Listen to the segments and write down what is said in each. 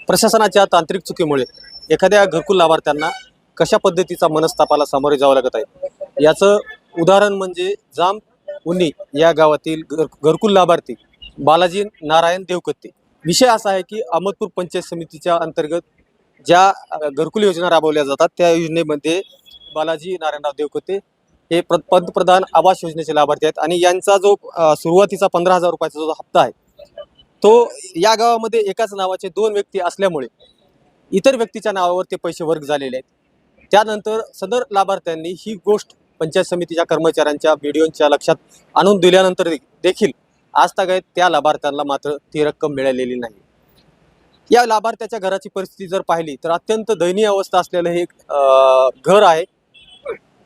प्रशासनाच्या तांत्रिक चुकीमुळे एखाद्या घरकुल लाभार्थ्यांना कशा पद्धतीचा मनस्तापाला सामोरे जावं लागत आहे याचं उदाहरण म्हणजे जाम उन्नी या गावातील घरकुल लाभार्थी बालाजी नारायण देवकत्ते। विषय असा आहे की अहमदपूर पंचायत समितीच्या अंतर्गत ज्या घरकुल योजना राबवल्या जातात त्या योजनेमध्ये बालाजी नारायणराव देवकत्ते हे पंतप्रधान आवास योजनेचे लाभार्थी आहेत आणि यांचा जो सुरुवातीचा 15,000 रुपयाचा जो हप्ता आहे तो या गावामध्ये एकाच नावाचे 2 व्यक्ती असल्यामुळे इतर व्यक्तीच्या नावावर ते पैसे वर्ग झालेले आहेत। त्यानंतर सदर लाभार्थ्यांनी ही गोष्ट पंचायत समितीच्या कर्मचाऱ्यांच्या व्हिडिओच्या लक्षात आणून दिल्यानंतर देखील आजतागायत त्या लाभार्थ्यांना मात्र ती रक्कम मिळालेली नाही। या लाभार्थ्याच्या घराची परिस्थिती जर पाहिली तर अत्यंत दयनीय अवस्था असलेलं हे घर आहे।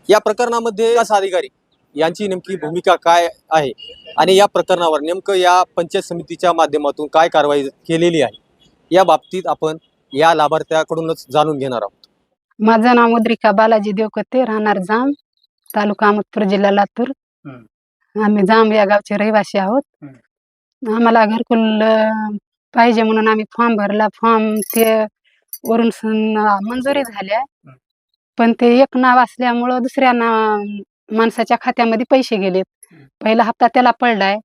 या प्रकरणामध्ये विकास अधिकारी यांची नेमकी भूमिका काय आहे आणि या प्रकरणावर नेमकं या पंचायत समितीच्या माध्यमातून काय कारवाई केलेली आहे या बाबतीत आपण या लाभार्थ्याकडूनच जाणून घेणार आहोत। माझं नाव मुद्रिका बालाजी देवकत्ते, राहणार जाम, तालुका अहमदपूर, जिल्हा लातूर। आम्ही जाम या गावचे रहिवासी आहोत। आम्हाला घरकुल पाहिजे म्हणून आम्ही फॉर्म भरला। फॉर्म ते वरून मंजुरी झाल्या, पण ते एक नाव असल्यामुळं दुसऱ्या माणसाच्या खात्यामध्ये पैसे गेलेत। पहिला हप्ता त्याला पडलाय।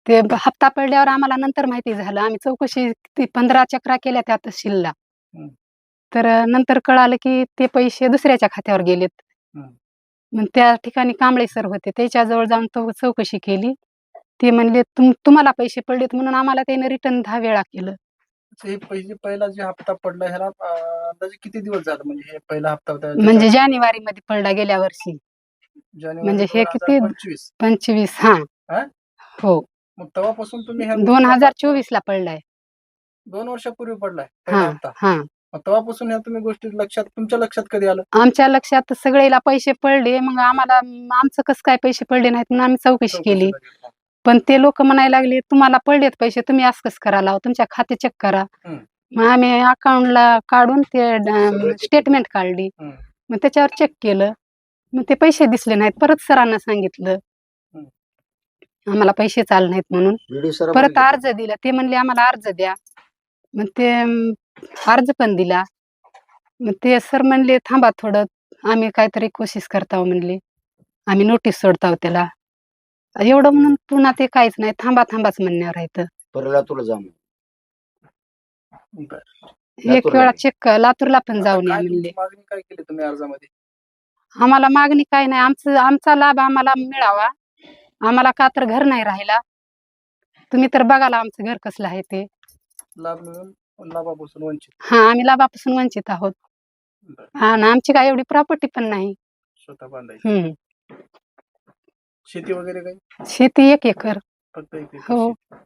ते हप्ता पडल्यावर आम्हाला नंतर माहिती झालं। आम्ही चौकशी 15 चक्रा केल्या त्या तहसीलला, तर नंतर कळालं की ते पैसे दुसऱ्याच्या खात्यावर गेलेत। मग त्या ठिकाणी कांबळे सर होते, त्याच्याजवळ जाऊन चौकशी केली। ते म्हणले तुम्हाला पैसे पडलेत म्हणून आम्हाला त्याने रिटर्न 10 वेळा केलं। हे पहिला जे हप्ता पडला ह्याला अंदाजे किती दिवस झाले? म्हणजे हे पहिला हप्ता होता म्हणजे जानेवारी मध्ये पडला, गेल्या वर्षी। म्हणजे हे किती 25 हा हो। मग तेव्हापासून तुम्ही 2024 ला पडलाय, 2 वर्षापूर्वी पडलाय पहिला हप्ता। हा, मग तेव्हापासून ह्या तुम्ही गोष्टी तुमच्या लक्षात कधी आलं? आमच्या लक्षात सगळेला पैसे पडले, मग आम्हाला आमचं कसं काय पैसे पडले नाहीत म्हणून आम्ही चौकशी केली। पण ते लोक म्हणायला लागले तुम्हाला पडलेत पैसे, तुम्ही असं कसं करायला, तुमच्या खाते चेक करा। मग आम्ही अकाउंटला काढून ते स्टेटमेंट काढली, मग त्याच्यावर चेक केलं, मग ते पैसे दिसले नाहीत। परत सरांना सांगितलं आम्हाला पैसे चालले नाहीत म्हणून। परत अर्ज दिला, ते म्हणले आम्हाला अर्ज द्या। मग ते अर्ज पण दिला। मग ते सर म्हणले थांबा थोडं, आम्ही काहीतरी कोशिश करताव म्हणले, आम्ही नोटीस सोडताव त्याला। एवढं म्हणून पुन्हा ते काहीच नाही, थांबा थांबाच म्हणण्यावर राहतं। एक वेळा चेक लातूरला पण जाऊन या म्हणले। मागणी काय केली तुम्ही अर्जामध्ये? आम्हाला मागणी काय नाही, आमचा लाभ आम्हाला मिळावा। आम्हाला का तर घर नाही राहिला, तुम्ही तर बघाला आमचं घर कसलं आहे ते। लाभ मिळून लाभापासून वंचित? हा, आम्ही लाभापासून वंचित आहोत। हा ना, आमची काय एवढी प्रॉपर्टी पण नाही। स्वतः बांधायची शेती वगैरे काही? शेती 1 एकर फक्त 1 एकर हो। शेती।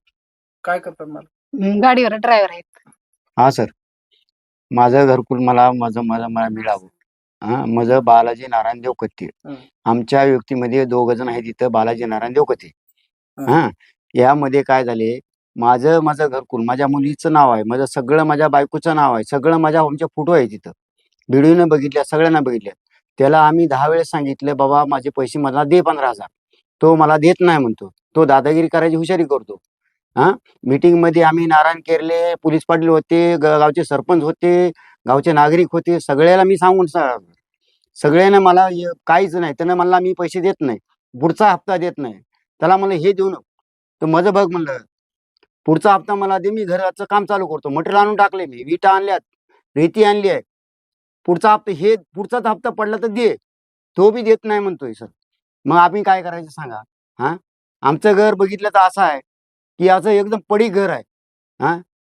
काय करतात मला? गाडीवर ड्रायव्हर आहेत। हा सर, माझं घरकुल मला मिळावं। माझं बालाजी नारायण देवकत्ते। आमच्या व्यक्तीमध्ये 2 जण आहेत इथं, बालाजी नारायण देवकत्ते। यामध्ये काय झाले, माझं घरकुल माझ्या मुलीचं नाव आहे, माझं सगळं माझ्या बायकोचं नाव आहे, सगळं आमच्या फोटो आहे तिथं। व्हिडिओने बघितल्या, सगळ्यांना बघितल्या। त्याला आम्ही 10 वेळेस सांगितलं बाबा माझे पैसे मला दे 15,000, तो मला देत नाही म्हणतो। तो दादागिरी करायची हुशारी करतो। मीटिंग मध्ये आम्ही नारायण केरले, पोलीस पाटील होते, गावचे सरपंच होते, गावचे नागरिक होते, सगळ्याला मी सांगून सगळ्यांना मला काहीच नाही। त्यानं मला मी पैसे देत नाही, पुढचा हप्ता देत नाही। त्याला म्हणलं हे देऊ नको, तर माझं बघ म्हणलं पुढचा हप्ता मला दे, मी घराचं काम चालू करतो। मटेरियल आणून टाकले, मी विटा आणल्यात, रेती आणली आहे, पुढचा हप्ता पडला तर दे, तो बी देत नाही म्हणतोय सर। मग आम्ही काय करायचं सांगा? आमचं घर बघितलं तर असं आहे की असं एकदम पडीक घर आहे,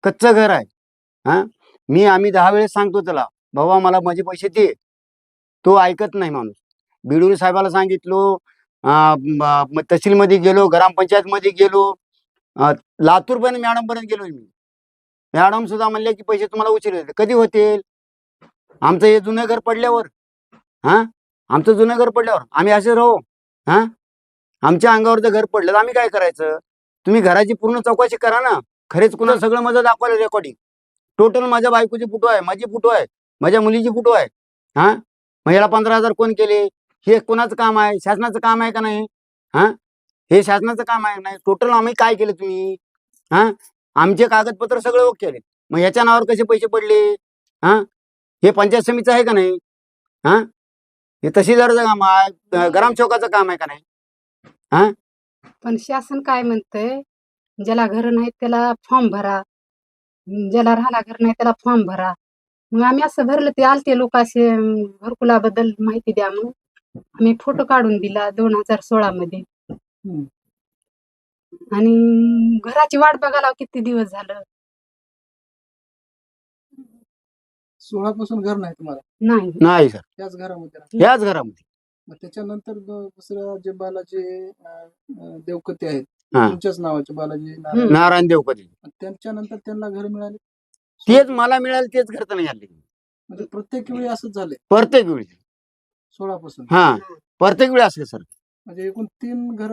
कच्चं घर आहे। आम्ही 10 वेळेस सांगतो त्याला बाबा मला माझे पैसे दे, तो ऐकत नाही माणूस। बिडूरी साहेबाला सांगितलो, तहसीलमध्ये गेलो, ग्रामपंचायत मध्ये गेलो, लातूर पण मॅडम पर्यंत गेलो मी। मॅडम सुद्धा म्हणले की पैसे तुम्हाला उशीर होते, कधी होतील? आमचं हे जुनं घर पडल्यावर, आमचं जुनं घर पडल्यावर आम्ही असे राहू? आमच्या अंगावर जर घर पडलं तर आम्ही काय करायचं? तुम्ही घराची पूर्ण चौकशी करा ना। खरेच कुणा सगळं माझं दाखवायला रेकॉर्डिंग टोटल माझ्या बायकोची फोटो आहे, माझी फोटो आहे, माझ्या मुलीची फोटो आहे। मग याला 15,000 कोण केले? हे कोणाचं काम आहे? शासनाचं काम आहे का नाही? हे शासनाचं काम आहे नाही? टोटल आम्ही काय केलं तुम्ही? आमचे कागदपत्र सगळे ओके आहेत. मग ह्याच्या नावावर कसे पैसे पडले? हा, हे पंचायत समितीचं आहे का नाही? हा, हे तहसीलदारचं काम आहे, ग्रामसेवकाचं काम आहे का नाही? हा, पण शासन काय म्हणतंय, ज्याला घर नाही त्याला फॉर्म भरा, ज्याला राहिला घर नाही त्याला फॉर्म भरा. मग आम्ही असं भरलं, ते आलते लोक असे घरकुलाबद्दल माहिती द्या म्हणून. आम्ही फोटो काढून दिला 2016 मध्ये. हम्म. आणि घराची वाट बघायला किती दिवस झालं. 16 पासून घर नाही तुम्हाला? नाही. नाही सर, त्याच घरामध्ये राहता. ह्याच घरामध्ये. मग त्याच्यानंतर दुसऱ्या जे बालाजी देवकते आहेत, हा. तुमच्याच नावाचे बालाजी नारायण देवकते, त्यांच्यानंतर त्यांना घर मिळाले? तेच मला मिळालं, तेच घर तर नाही आले. म्हणजे प्रत्येक वेळी असंच झालंय प्रत्येक वेळी 16 पासून? हा, प्रत्येक वेळी असते सर. म्हणजे एकूण 3 घर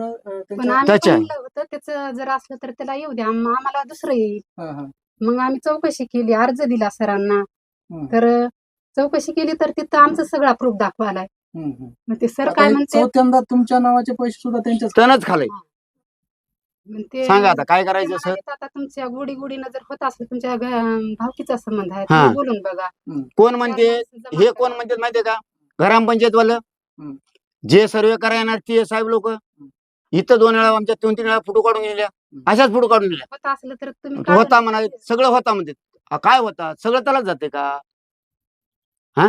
पण आम्ही त्याच्या- म्हणलं होतं त्याचं जर असलं तर त्याला येऊ द्या, आम्हाला दुसरं येईल. हा हा. मग आम्ही चौकशी केली, अर्ज दिला सरांना. हम्म. तर चौकशी केली तर तिथं आमचा सगळा प्रूफ दाखवायलाय. हम्म, हम्म. मग ते सर आता काय हे म्हणते, चौथ्यांदा तुमच्या नावाचे पैसे सुद्धा त्यांच्याच? तणच खालय. मग ते सांगा आता काय ते करायचं सर? म्हणाले, आता तुमच्या गोडीनं जर होत असलं, तुमच्या भावकीचा संबंध आहे, हा. तुम्ही बोलून बघा. कोण म्हणते? चार माणसं जमा हे करा. कोण म्हणतात माहितीये का? ग्रामपंचायत वालं. हम्म. जे सर्वे करा येणार ते साहेब लोक. इथं 2 वेळा, आमच्या 2-3 वेळा फोटो काढून गेल्या, अशाच फोटो काढून गेल्या. होत असलं तर तुम्ही होता काढून म्हणा, घ्या. सगळं होता म्हणते. काय होता? सगळं त्यालाच जाते का? हा,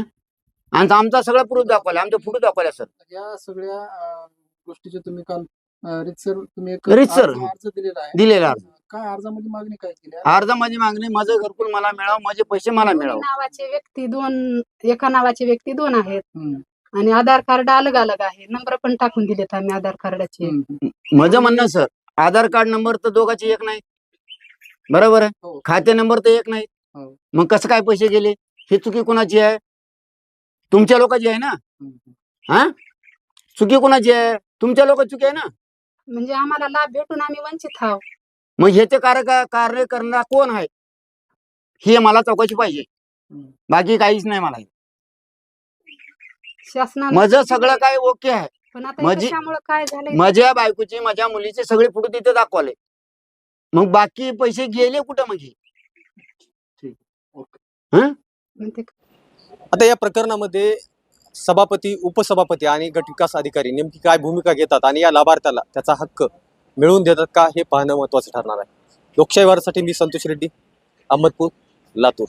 आणि आमचा सगळा प्रूफ दाखवला, आमचे फोटो दाखवले सर. या सगळ्या गोष्टीचे तुम्ही काल रीतसर तुम्ही एक रीतसर. अर्ज दिलेला आहे. दिलेला अर्ज. काय अर्जामध्ये मागणी काय केली? अर्धा माझी मागणी, माझं घरकुल मला मिळावं, माझे पैसे मला दोन्ही मिळावं. नावाचे व्यक्ती एका नावाचे व्यक्ती 2 आहेत. हम्म, आणि आधार कार्ड अलग अलग आहे. नंबर पण टाकून दिलेत आम्ही आधार कार्डाचे. हम्म. माझं म्हणणं सर, आधार कार्ड नंबर तर दोघांची एक नाही, बरोबर आहे. हो. खाते नंबर तर एक नाही. हो. मग कसं काय पैसे गेले? ही चुकी कोणाची आहे? तुमच्या लोकांची आहे ना. हम्म. हा, चुकी कोणाची आहे? तुमच्या लोक चुकी आहे ना. म्हणजे आम्हाला लाभ भेटून आम्ही वंचित आहोत. मग ह्याचे कार्य करणारा कोण आहे हे मला चौकशी पाहिजे. हम्म. बाकी काहीच नाही मला. शासनानं माझं सगळं काय ओके आहे. पण आता माझी- कशामुळे काय झालंय, माझ्या बायकोची, माझ्या मुलीचे सगळे फोटो तिथे दाखवले. मग बाकी पैसे गेले कुठं मग? म्हणते आता या प्रकरणामध्ये सभापती, उपसभापती आणि गट विकास अधिकारी नेमकी काय भूमिका घेतात आणि या लाभार्थ्याला त्याचा हक्क मिळवून देतात का, हे पाहणं महत्त्वाचं ठरणार आहे. लोकशाही वारसाठी मी संतोष रेड्डी, अहमदपूर, लातूर.